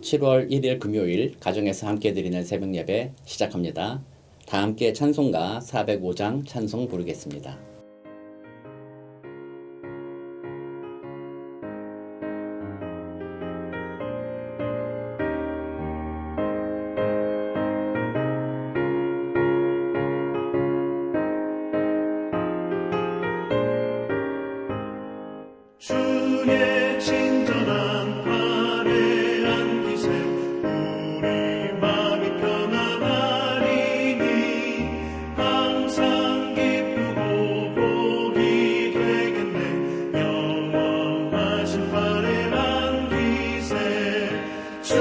7월 1일 금요일 가정에서 함께 드리는 새벽 예배 시작합니다. 다 함께 찬송가 405장 찬송 부르겠습니다. 주의 친절한 발에 안기세 우리 마음이 편안하리니 항상 기쁘고 복이 되겠네. 영원하신 발에 안기세 주의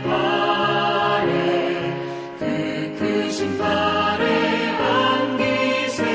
발에 그 크신 발에 안기세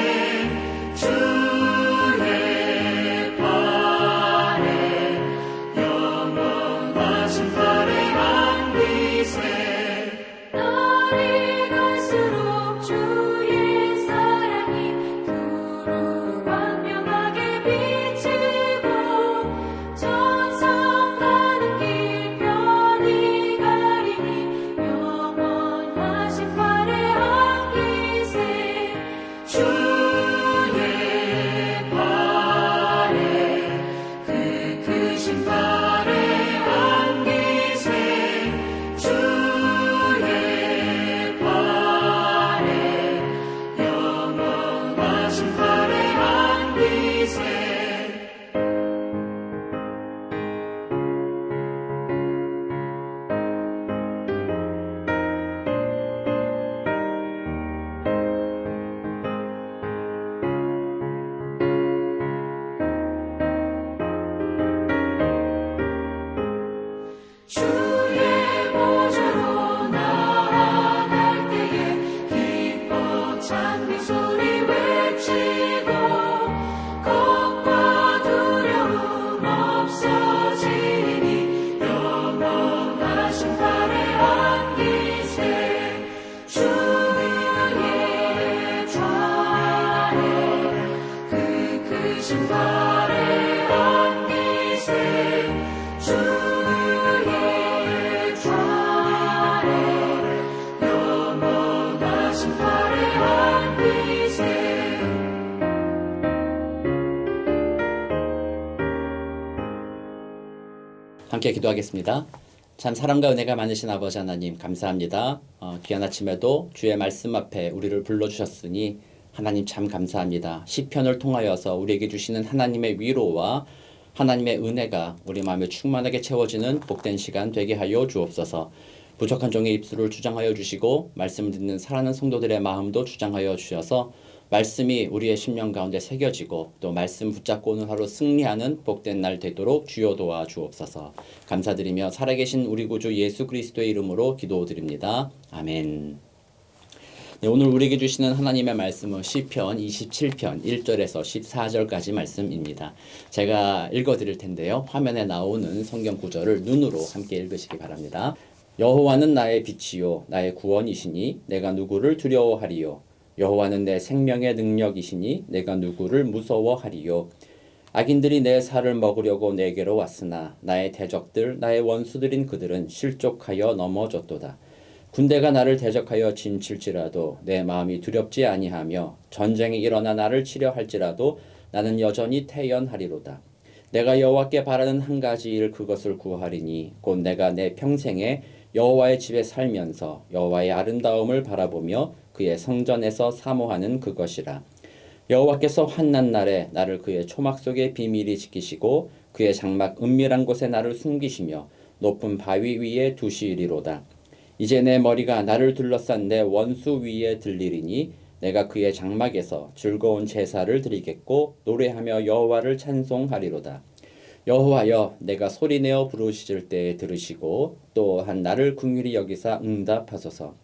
함께 기도하겠습니다. 참 사랑과 은혜가 많으신 아버지 하나님 감사합니다. 귀한 아침에도 주의 말씀 앞에 우리를 불러주셨으니 하나님 참 감사합니다. 시편을 통하여서 우리에게 주시는 하나님의 위로와 하나님의 은혜가 우리 마음에 충만하게 채워지는 복된 시간 되게 하여 주옵소서. 부족한 종의 입술을 주장하여 주시고 말씀을 듣는 사랑하는 성도들의 마음도 주장하여 주셔서 말씀이 우리의 심령 가운데 새겨지고 또 말씀 붙잡고 오늘 하루 승리하는 복된 날 되도록 주여 도와 주옵소서. 감사드리며 살아계신 우리 구주 예수 그리스도의 이름으로 기도드립니다. 아멘. 네, 오늘 우리에게 주시는 하나님의 말씀은 시편 27편 1절에서 14절까지 말씀입니다. 제가 읽어드릴 텐데요. 화면에 나오는 성경 구절을 눈으로 함께 읽으시기 바랍니다. 여호와는 나의 빛이요 나의 구원이시니 내가 누구를 두려워하리요. 여호와는 내 생명의 능력이시니 내가 누구를 무서워하리요. 악인들이 내 살을 먹으려고 내게로 왔으나 나의 대적들 나의 원수들인 그들은 실족하여 넘어졌도다. 군대가 나를 대적하여 진칠지라도 내 마음이 두렵지 아니하며 전쟁이 일어나 나를 치려 할지라도 나는 여전히 태연하리로다. 내가 여호와께 바라는 한 가지 일 그것을 구하리니 곧 내가 내 평생에 여호와의 집에 살면서 여호와의 아름다움을 바라보며 그의 성전에서 사모하는 그것이라. 여호와께서 환난 날에 나를 그의 초막 속에 비밀히 지키시고 그의 장막 은밀한 곳에 나를 숨기시며 높은 바위 위에 두시리로다. 이제 내 머리가 나를 둘러싼 내 원수 위에 들리리니 내가 그의 장막에서 즐거운 제사를 드리겠고 노래하며 여호와를 찬송하리로다. 여호와여 내가 소리내어 부르실 때에 들으시고 또한 나를 긍휼히 여기사 응답하소서.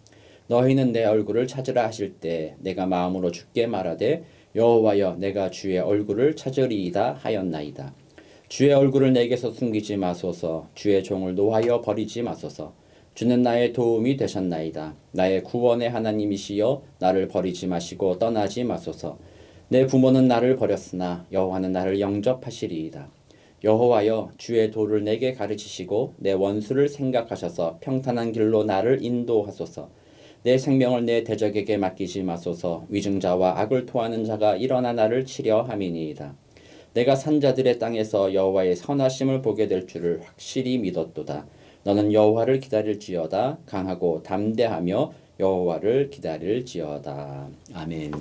너희는 내 얼굴을 찾으라 하실 때 내가 마음으로 주께 말하되 여호와여 내가 주의 얼굴을 찾으리이다 하였나이다. 주의 얼굴을 내게서 숨기지 마소서. 주의 종을 노하여 버리지 마소서. 주는 나의 도움이 되셨나이다. 나의 구원의 하나님이시여 나를 버리지 마시고 떠나지 마소서. 내 부모는 나를 버렸으나 여호와는 나를 영접하시리이다. 여호와여 주의 도를 내게 가르치시고 내 원수를 생각하셔서 평탄한 길로 나를 인도하소서. 내 생명을 내 대적에게 맡기지 마소서. 위증자와 악을 토하는 자가 일어나 나를 치려 함이니이다. 내가 산자들의 땅에서 여호와의 선하심을 보게 될 줄을 확실히 믿었도다. 너는 여호와를 기다릴지어다. 강하고 담대하며 여호와를 기다릴지어다. 아멘.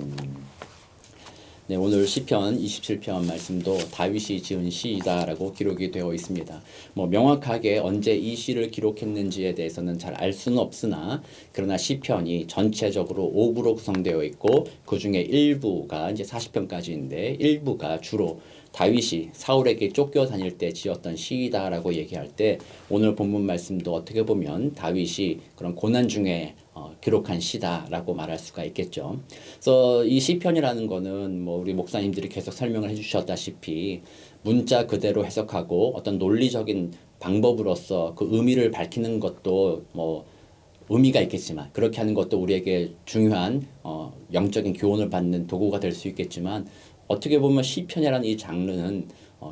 네, 오늘 시편 27편 말씀도 다윗이 지은 시이다라고 기록이 되어 있습니다. 명확하게 언제 이 시를 기록했는지에 대해서는 잘 알 수는 없으나 그러나 시편이 전체적으로 5부로 구성되어 있고 그 중에 일부가 이제 40편까지인데 일부가 주로 다윗이 사울에게 쫓겨 다닐 때 지었던 시이다라고 얘기할 때 오늘 본문 말씀도 어떻게 보면 다윗이 그런 고난 중에 기록한 시다라고 말할 수가 있겠죠. 그래서 이 시편이라는 거는 우리 목사님들이 계속 설명을 해주셨다시피 문자 그대로 해석하고 어떤 논리적인 방법으로서 그 의미를 밝히는 것도 의미가 있겠지만 그렇게 하는 것도 우리에게 중요한 영적인 교훈을 받는 도구가 될 수 있겠지만 어떻게 보면 시편이라는 이 장르는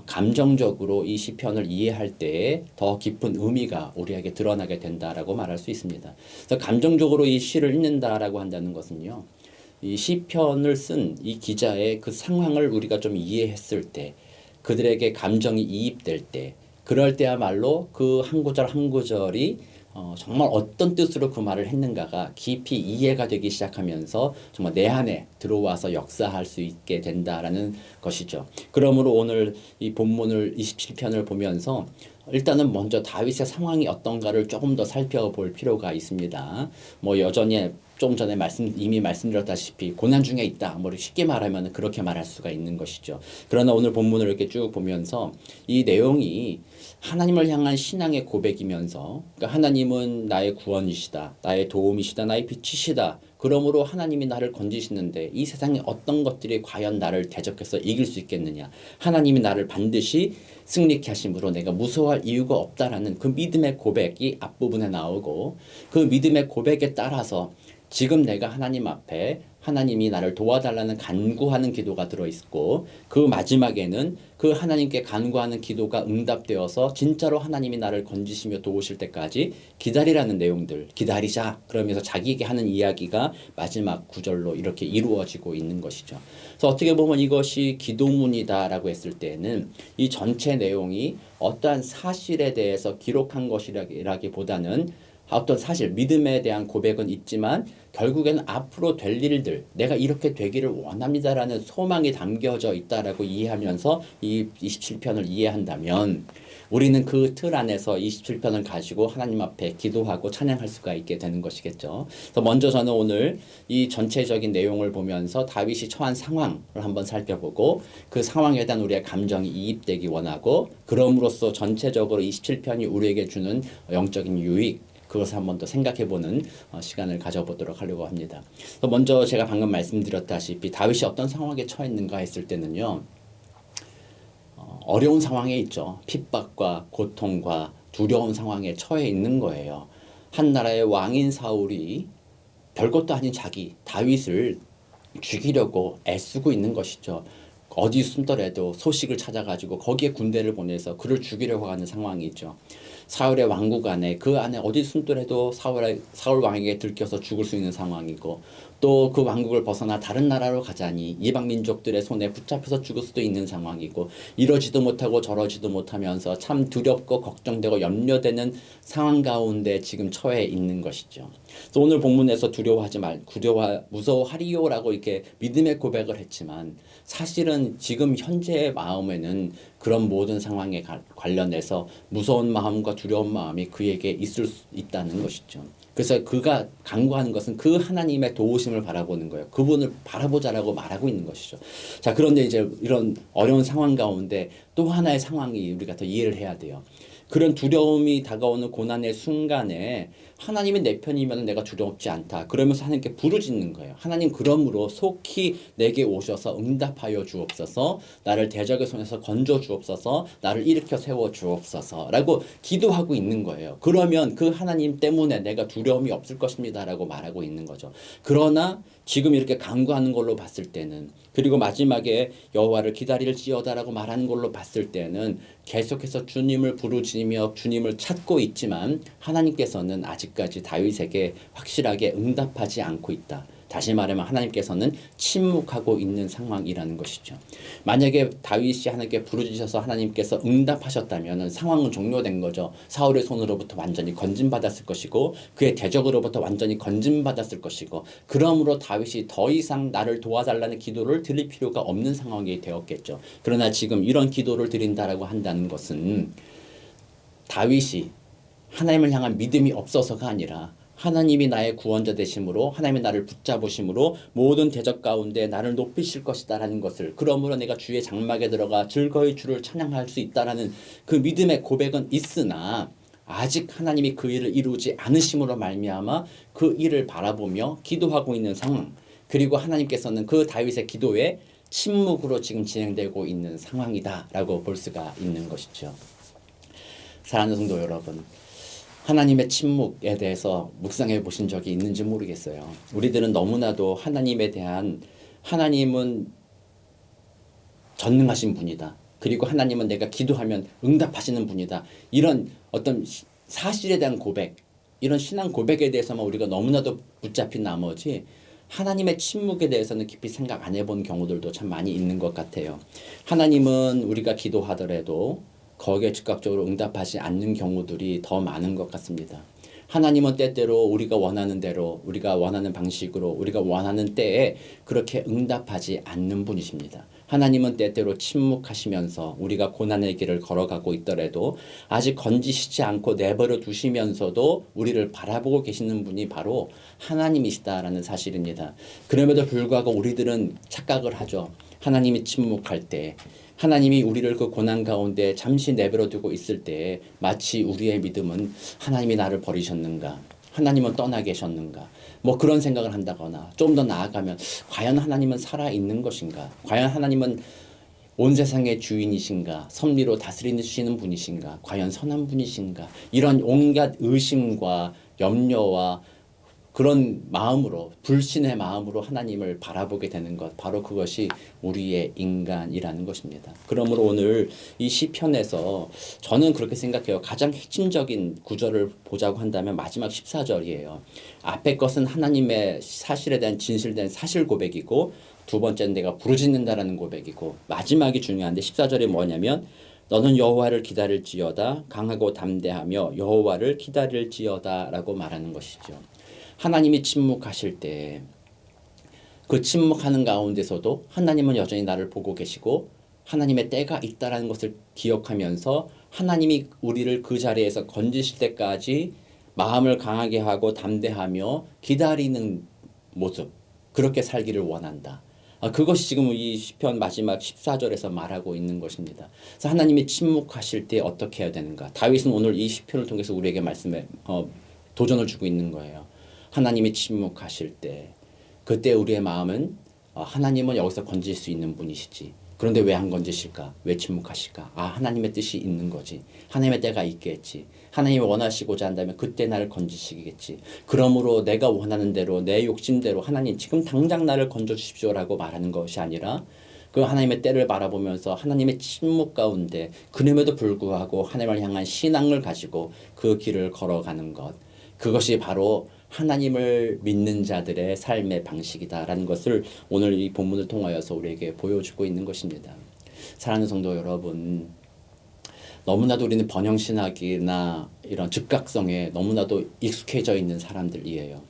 감정적으로 이 시편을 이해할 때에 더 깊은 의미가 우리에게 드러나게 된다라고 말할 수 있습니다. 그래서 감정적으로 이 시를 읽는다라고 한다는 것은요. 이 시편을 쓴 이 기자의 그 상황을 우리가 좀 이해했을 때 그들에게 감정이 이입될 때 그럴 때야말로 그 한 구절 한 구절이 정말 어떤 뜻으로 그 말을 했는가가 깊이 이해가 되기 시작하면서 정말 내 안에 들어와서 역사할 수 있게 된다라는 것이죠. 그러므로 오늘 이 본문을 27편을 보면서 일단은 먼저 다윗의 상황이 어떤가를 조금 더 살펴볼 필요가 있습니다. 여전히 좀 전에 이미 말씀드렸다시피 고난 중에 있다. 쉽게 말하면 그렇게 말할 수가 있는 것이죠. 그러나 오늘 본문을 이렇게 쭉 보면서 이 내용이 하나님을 향한 신앙의 고백이면서 그러니까 하나님은 나의 구원이시다. 나의 도움이시다. 나의 빛이시다. 그러므로 하나님이 나를 건지시는데 이 세상에 어떤 것들이 과연 나를 대적해서 이길 수 있겠느냐. 하나님이 나를 반드시 승리케 하심으로 내가 무서워할 이유가 없다라는 그 믿음의 고백이 앞부분에 나오고 그 믿음의 고백에 따라서 지금 내가 하나님 앞에 하나님이 나를 도와달라는 간구하는 기도가 들어있고 그 마지막에는 그 하나님께 간구하는 기도가 응답되어서 진짜로 하나님이 나를 건지시며 도우실 때까지 기다리라는 내용들 기다리자 그러면서 자기에게 하는 이야기가 마지막 구절로 이렇게 이루어지고 있는 것이죠. 그래서 어떻게 보면 이것이 기도문이다라고 했을 때는 이 전체 내용이 어떠한 사실에 대해서 기록한 것이라기보다는 어떤 사실 믿음에 대한 고백은 있지만 결국에는 앞으로 될 일들 내가 이렇게 되기를 원합니다라는 소망이 담겨져 있다라고 이해하면서 이 27편을 이해한다면 우리는 그 틀 안에서 27편을 가지고 하나님 앞에 기도하고 찬양할 수가 있게 되는 것이겠죠. 그래서 먼저 저는 오늘 이 전체적인 내용을 보면서 다윗이 처한 상황을 한번 살펴보고 그 상황에 대한 우리의 감정이 이입되기 원하고 그럼으로써 전체적으로 27편이 우리에게 주는 영적인 유익 그것을 한번 더 생각해보는 시간을 가져보도록 하려고 합니다. 먼저 제가 방금 말씀드렸다시피 다윗이 어떤 상황에 처했는가 했을 때는요. 어려운 상황에 있죠. 핍박과 고통과 두려운 상황에 처해 있는 거예요. 한 나라의 왕인 사울이 별것도 아닌 자기 다윗을 죽이려고 애쓰고 있는 것이죠. 어디 숨더라도 소식을 찾아가지고 거기에 군대를 보내서 그를 죽이려고 하는 상황이 있죠. 사울의 왕국 안에 그 안에 어디 숨더라도 사울 왕에게 들켜서 죽을 수 있는 상황이고 또 그 왕국을 벗어나 다른 나라로 가자니 이방 민족들의 손에 붙잡혀서 죽을 수도 있는 상황이고 이러지도 못하고 저러지도 못하면서 참 두렵고 걱정되고 염려되는 상황 가운데 지금 처해 있는 것이죠. 그래서 오늘 본문에서 무서워하리요라고 이렇게 믿음의 고백을 했지만 사실은 지금 현재의 마음에는 그런 모든 상황에 관련해서 무서운 마음과 두려운 마음이 그에게 있을 수 있다는 것이죠. 그래서 그가 간구하는 것은 그 하나님의 도우심을 바라보는 거예요. 그분을 바라보자라고 말하고 있는 것이죠. 자, 그런데 이제 이런 어려운 상황 가운데 또 하나의 상황이 우리가 더 이해를 해야 돼요. 그런 두려움이 다가오는 고난의 순간에 하나님이 내 편이면 내가 두렵지 않다. 그러면서 하나님께 부르짖는 거예요. 하나님 그러므로 속히 내게 오셔서 응답하여 주옵소서. 나를 대적의 손에서 건져 주옵소서. 나를 일으켜 세워 주옵소서. 라고 기도하고 있는 거예요. 그러면 그 하나님 때문에 내가 두려움이 없을 것입니다. 라고 말하고 있는 거죠. 그러나 지금 이렇게 간구하는 걸로 봤을 때는, 그리고 마지막에 여호와를 기다릴지어다라고 말하는 걸로 봤을 때는 계속해서 주님을 부르짖으며 주님을 찾고 있지만 하나님께서는 아직까지 다윗에게 확실하게 응답하지 않고 있다. 다시 말하면 하나님께서는 침묵하고 있는 상황이라는 것이죠. 만약에 다윗이 하나님께 부르짖어서 하나님께서 응답하셨다면 상황은 종료된 거죠. 사울의 손으로부터 완전히 건진받았을 것이고 그의 대적으로부터 완전히 건진받았을 것이고, 그러므로 다윗이 더 이상 나를 도와달라는 기도를 드릴 필요가 없는 상황이 되었겠죠. 그러나 지금 이런 기도를 드린다라고 한다는 것은 다윗이 하나님을 향한 믿음이 없어서가 아니라 하나님이 나의 구원자 되심으로, 하나님이 나를 붙잡으심으로 모든 대적 가운데 나를 높이실 것이다라는 것을, 그러므로 내가 주의 장막에 들어가 즐거이 주를 찬양할 수 있다라는 그 믿음의 고백은 있으나 아직 하나님이 그 일을 이루지 않으심으로 말미암아 그 일을 바라보며 기도하고 있는 상황, 그리고 하나님께서는 그 다윗의 기도에 침묵으로 지금 진행되고 있는 상황이다라고 볼 수가 있는 것이죠. 사랑하는 성도 여러분, 하나님의 침묵에 대해서 묵상해 보신 적이 있는지 모르겠어요. 우리들은 너무나도 하나님에 대한, 하나님은 전능하신 분이다. 그리고 하나님은 내가 기도하면 응답하시는 분이다. 이런 어떤 사실에 대한 고백, 이런 신앙 고백에 대해서만 우리가 너무나도 붙잡힌 나머지 하나님의 침묵에 대해서는 깊이 생각 안 해본 경우들도 참 많이 있는 것 같아요. 하나님은 우리가 기도하더라도 거기에 즉각적으로 응답하지 않는 경우들이 더 많은 것 같습니다. 하나님은 때때로 우리가 원하는 대로, 우리가 원하는 방식으로, 우리가 원하는 때에 그렇게 응답하지 않는 분이십니다. 하나님은 때때로 침묵하시면서 우리가 고난의 길을 걸어가고 있더라도 아직 건지시지 않고 내버려 두시면서도 우리를 바라보고 계시는 분이 바로 하나님이시다라는 사실입니다. 그럼에도 불구하고 우리들은 착각을 하죠. 하나님이 침묵할 때, 하나님이 우리를 그 고난 가운데 잠시 내버려 두고 있을 때 마치 우리의 믿음은 하나님이 나를 버리셨는가, 하나님은 떠나 계셨는가, 뭐 그런 생각을 한다거나, 좀 더 나아가면 과연 하나님은 살아있는 것인가, 과연 하나님은 온 세상의 주인이신가, 섭리로 다스리시는 분이신가, 과연 선한 분이신가, 이런 온갖 의심과 염려와 그런 마음으로, 불신의 마음으로 하나님을 바라보게 되는 것, 바로 그것이 우리의 인간이라는 것입니다. 그러므로 오늘 이 시편에서 저는 그렇게 생각해요. 가장 핵심적인 구절을 보자고 한다면 마지막 14절이에요. 앞에 것은 하나님의 사실에 대한 진실된 사실 고백이고, 두 번째는 내가 부르짖는다라는 고백이고, 마지막이 중요한데 14절이 뭐냐면 너는 여호와를 기다릴지어다, 강하고 담대하며 여호와를 기다릴지어다 라고 말하는 것이죠. 하나님이 침묵하실 때 그 침묵하는 가운데서도 하나님은 여전히 나를 보고 계시고 하나님의 때가 있다라는 것을 기억하면서 하나님이 우리를 그 자리에서 건지실 때까지 마음을 강하게 하고 담대하며 기다리는 모습, 그렇게 살기를 원한다. 그것이 지금 이 시편 마지막 14절에서 말하고 있는 것입니다. 그래서 하나님이 침묵하실 때 어떻게 해야 되는가? 다윗은 오늘 이 시편을 통해서 우리에게 도전을 주고 있는 거예요. 하나님이 침묵하실 때, 그때 우리의 마음은 하나님은 여기서 건질 수 있는 분이시지. 그런데 왜 안 건지실까? 왜 침묵하실까? 하나님의 뜻이 있는 거지. 하나님의 때가 있겠지. 하나님이 원하시고자 한다면 그때 나를 건지시겠지. 그러므로 내가 원하는 대로, 내 욕심대로 하나님 지금 당장 나를 건져주십시오라고 말하는 것이 아니라 그 하나님의 때를 바라보면서 하나님의 침묵 가운데 그럼에도 불구하고 하나님을 향한 신앙을 가지고 그 길을 걸어가는 것, 그것이 바로 하나님을 믿는 자들의 삶의 방식이다라는 것을 오늘 이 본문을 통하여서 우리에게 보여주고 있는 것입니다. 사랑하는 성도 여러분, 너무나도 우리는 번영신학이나 이런 즉각성에 너무나도 익숙해져 있는 사람들이에요.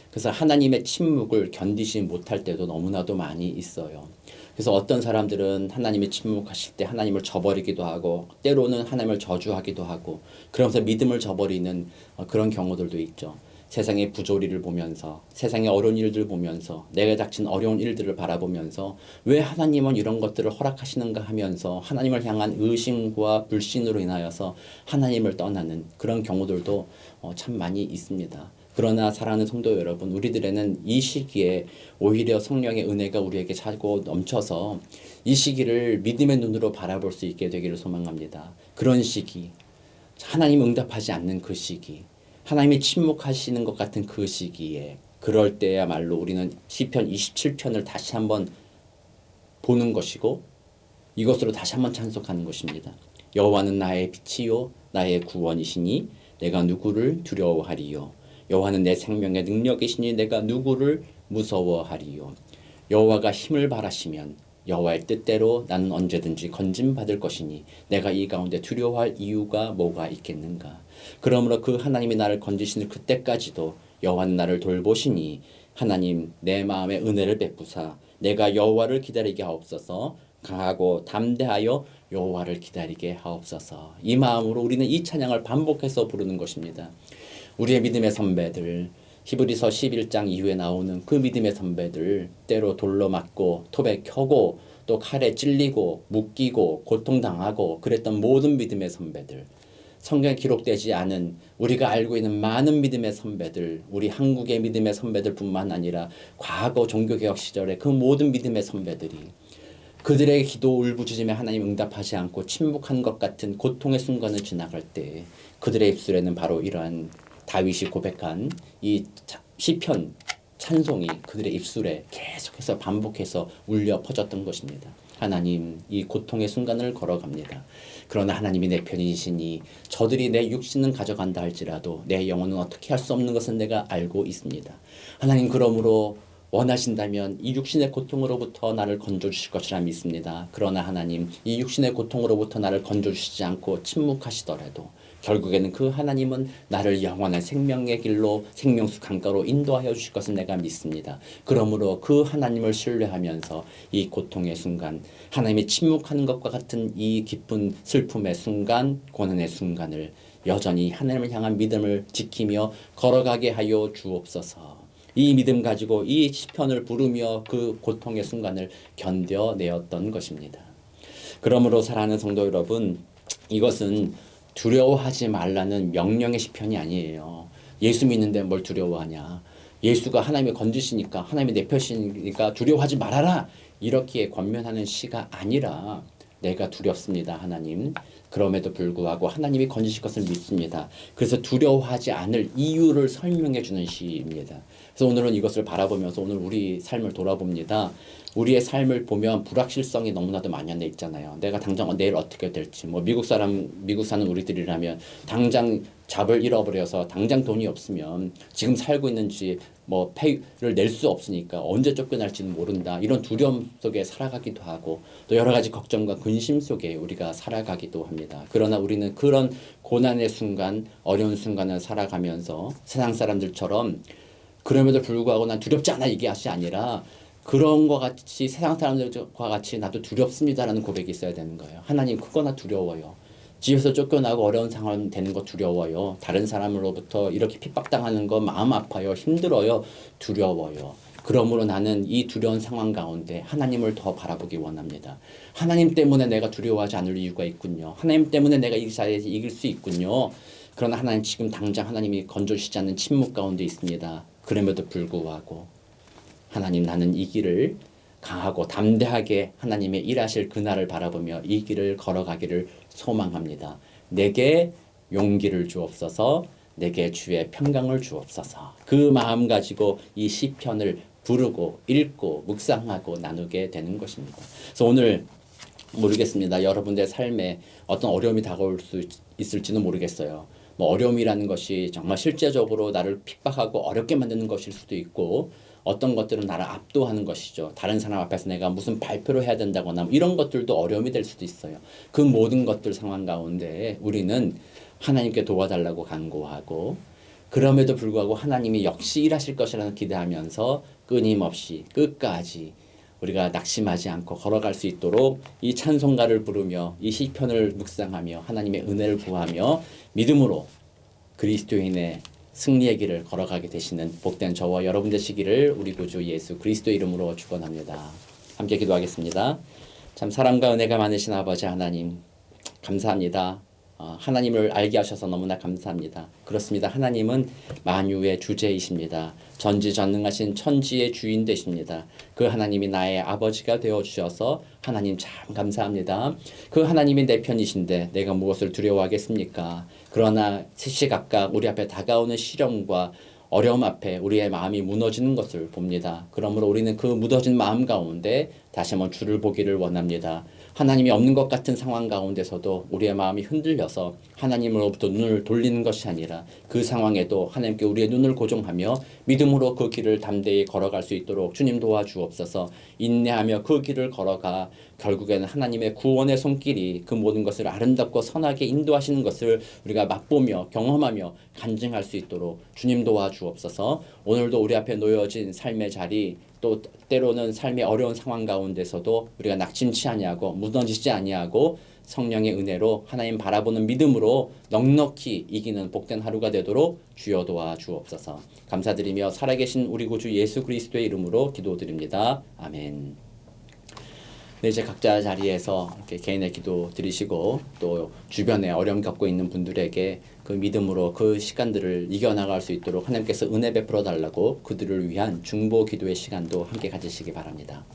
그래서 하나님의 침묵을 견디지 못할 때도 너무나도 많이 있어요. 그래서 어떤 사람들은 하나님이 침묵하실 때 하나님을 저버리기도 하고, 때로는 하나님을 저주하기도 하고, 그러면서 믿음을 저버리는 그런 경우들도 있죠. 세상의 부조리를 보면서 세상의 어려운 일들을 보면서 내가 닥친 어려운 일들을 바라보면서 왜 하나님은 이런 것들을 허락하시는가 하면서 하나님을 향한 의심과 불신으로 인하여서 하나님을 떠나는 그런 경우들도 참 많이 있습니다. 그러나 사랑하는 성도 여러분, 우리들에는 이 시기에 오히려 성령의 은혜가 우리에게 차고 넘쳐서 이 시기를 믿음의 눈으로 바라볼 수 있게 되기를 소망합니다. 그런 시기, 하나님 응답하지 않는 그 시기, 하나님이 침묵하시는 것 같은 그 시기에 그럴 때야말로 우리는 시편 27편을 다시 한번 보는 것이고 이것으로 다시 한번 찬송하는 것입니다. 여호와는 나의 빛이요 나의 구원이시니 내가 누구를 두려워하리요. 여호와는 내 생명의 능력이시니 내가 누구를 무서워하리요. 여호와가 힘을 발하시면 여호와의 뜻대로 나는 언제든지 건짐받을 것이니 내가 이 가운데 두려워할 이유가 뭐가 있겠는가. 그러므로 그 하나님이 나를 건지시는 그때까지도 여호와는 나를 돌보시니 하나님 내 마음에 은혜를 베푸사 내가 여호와를 기다리게 하옵소서. 강하고 담대하여 여호와를 기다리게 하옵소서. 이 마음으로 우리는 이 찬양을 반복해서 부르는 것입니다. 우리의 믿음의 선배들, 히브리서 11장 이후에 나오는 그 믿음의 선배들, 때로 돌로 맞고 톱에 켜고 또 칼에 찔리고 묶이고 고통당하고 그랬던 모든 믿음의 선배들, 성경에 기록되지 않은 우리가 알고 있는 많은 믿음의 선배들, 우리 한국의 믿음의 선배들뿐만 아니라 과거 종교개혁 시절의 그 모든 믿음의 선배들이 그들의 기도 울부짖음에 하나님 응답하지 않고 침묵한 것 같은 고통의 순간을 지나갈 때 그들의 입술에는 바로 이러한 다윗이 고백한 이 시편 찬송이 그들의 입술에 계속해서 반복해서 울려 퍼졌던 것입니다. 하나님, 이 고통의 순간을 걸어갑니다. 그러나 하나님이 내 편이시니 저들이 내 육신은 가져간다 할지라도 내 영혼은 어떻게 할 수 없는 것은 내가 알고 있습니다. 하나님, 그러므로 원하신다면 이 육신의 고통으로부터 나를 건져주실 것이라 믿습니다. 그러나 하나님, 이 육신의 고통으로부터 나를 건져주시지 않고 침묵하시더라도 결국에는 그 하나님은 나를 영원한 생명의 길로 생명수 강가로 인도하여 주실 것을 내가 믿습니다. 그러므로 그 하나님을 신뢰하면서 이 고통의 순간, 하나님이 침묵하는 것과 같은 이 기쁜 슬픔의 순간, 고난의 순간을 여전히 하나님을 향한 믿음을 지키며 걸어가게 하여 주옵소서. 이 믿음 가지고 이 시편을 부르며 그 고통의 순간을 견뎌내었던 것입니다. 그러므로 사랑하는 성도 여러분, 이것은 두려워하지 말라는 명령의 시편이 아니에요. 예수 믿는데 뭘 두려워하냐. 예수가 하나님이 건지시니까 하나님이 내 편이시니까 두려워하지 말아라. 이렇게 권면하는 시가 아니라 내가 두렵습니다. 하나님. 그럼에도 불구하고 하나님이 건지실 것을 믿습니다. 그래서 두려워하지 않을 이유를 설명해 주는 시입니다. 그래서 오늘은 이것을 바라보면서 오늘 우리 삶을 돌아봅니다. 우리의 삶을 보면 불확실성이 너무나도 만연해 있잖아요. 내가 당장 내일 어떻게 될지, 뭐 미국 사는 우리들이라면 당장 잡을 잃어버려서 당장 돈이 없으면 지금 살고 있는지 뭐 페이를 낼 수 없으니까 언제 쫓겨날지는 모른다. 이런 두려움 속에 살아가기도 하고 또 여러 가지 걱정과 근심 속에 우리가 살아가기도 합니다. 그러나 우리는 그런 고난의 순간, 어려운 순간을 살아가면서 세상 사람들처럼 그럼에도 불구하고 난 두렵지 않아 이게 것이 아니라 그런 것 같이 세상 사람들과 같이 나도 두렵습니다라는 고백이 있어야 되는 거예요. 하나님, 그거나 두려워요. 집에서 쫓겨나고 어려운 상황 되는 거 두려워요. 다른 사람으로부터 이렇게 핍박당하는 거 마음 아파요. 힘들어요. 두려워요. 그러므로 나는 이 두려운 상황 가운데 하나님을 더 바라보기 원합니다. 하나님 때문에 내가 두려워하지 않을 이유가 있군요. 하나님 때문에 내가 이 자리에서 이길 수 있군요. 그러나 하나님, 지금 당장 하나님이 건져주시지 않는 침묵 가운데 있습니다. 그럼에도 불구하고 하나님, 나는 이 길을 강하고 담대하게 하나님의 일하실 그날을 바라보며 이 길을 걸어가기를 소망합니다. 내게 용기를 주옵소서. 내게 주의 평강을 주옵소서. 그 마음 가지고 이 시편을 부르고 읽고 묵상하고 나누게 되는 것입니다. 그래서 오늘 모르겠습니다. 여러분들의 삶에 어떤 어려움이 다가올 수 있을지는 모르겠어요. 뭐 어려움이라는 것이 정말 실제적으로 나를 핍박하고 어렵게 만드는 것일 수도 있고, 어떤 것들은 나를 압도하는 것이죠. 다른 사람 앞에서 내가 무슨 발표를 해야 된다거나 이런 것들도 어려움이 될 수도 있어요. 그 모든 것들 상황 가운데 우리는 하나님께 도와달라고 간구하고, 그럼에도 불구하고 하나님이 역시 일하실 것이라는 기대하면서 끊임없이 끝까지 우리가 낙심하지 않고 걸어갈 수 있도록 이 찬송가를 부르며 이 시편을 묵상하며 하나님의 은혜를 구하며 믿음으로 그리스도인의 승리의 길을 걸어가게 되시는 복된 저와 여러분 되시기를 우리 구주 예수 그리스도의 이름으로 축원합니다. 함께 기도하겠습니다. 참 사랑과 은혜가 많으신 아버지 하나님 감사합니다. 하나님을 알게 하셔서 너무나 감사합니다. 그렇습니다. 하나님은 만유의 주제이십니다. 전지전능하신 천지의 주인 되십니다. 그 하나님이 나의 아버지가 되어주셔서 하나님 참 감사합니다. 그 하나님이 내 편이신데 내가 무엇을 두려워하겠습니까? 그러나 시시각각 우리 앞에 다가오는 시련과 어려움 앞에 우리의 마음이 무너지는 것을 봅니다. 그러므로 우리는 그 무너진 마음 가운데 다시 한번 주를 보기를 원합니다. 하나님이 없는 것 같은 상황 가운데서도 우리의 마음이 흔들려서 하나님으로부터 눈을 돌리는 것이 아니라 그 상황에도 하나님께 우리의 눈을 고정하며 믿음으로 그 길을 담대히 걸어갈 수 있도록 주님 도와주옵소서. 인내하며 그 길을 걸어가 결국에는 하나님의 구원의 손길이 그 모든 것을 아름답고 선하게 인도하시는 것을 우리가 맛보며 경험하며 간증할 수 있도록 주님 도와주옵소서. 오늘도 우리 앞에 놓여진 삶의 자리 또 때로는 삶의 어려운 상황 가운데서도 우리가 낙심치 아니하고 무너지지 아니하고 성령의 은혜로 하나님 바라보는 믿음으로 넉넉히 이기는 복된 하루가 되도록 주여 도와주옵소서. 감사드리며 살아계신 우리 구주 예수 그리스도의 이름으로 기도드립니다. 아멘. 네, 이제 각자 자리에서 이렇게 개인의 기도 드리시고 또 주변에 어려움 겪고 있는 분들에게 그 믿음으로 그 시간들을 이겨나갈 수 있도록 하나님께서 은혜 베풀어 달라고 그들을 위한 중보 기도의 시간도 함께 가지시기 바랍니다.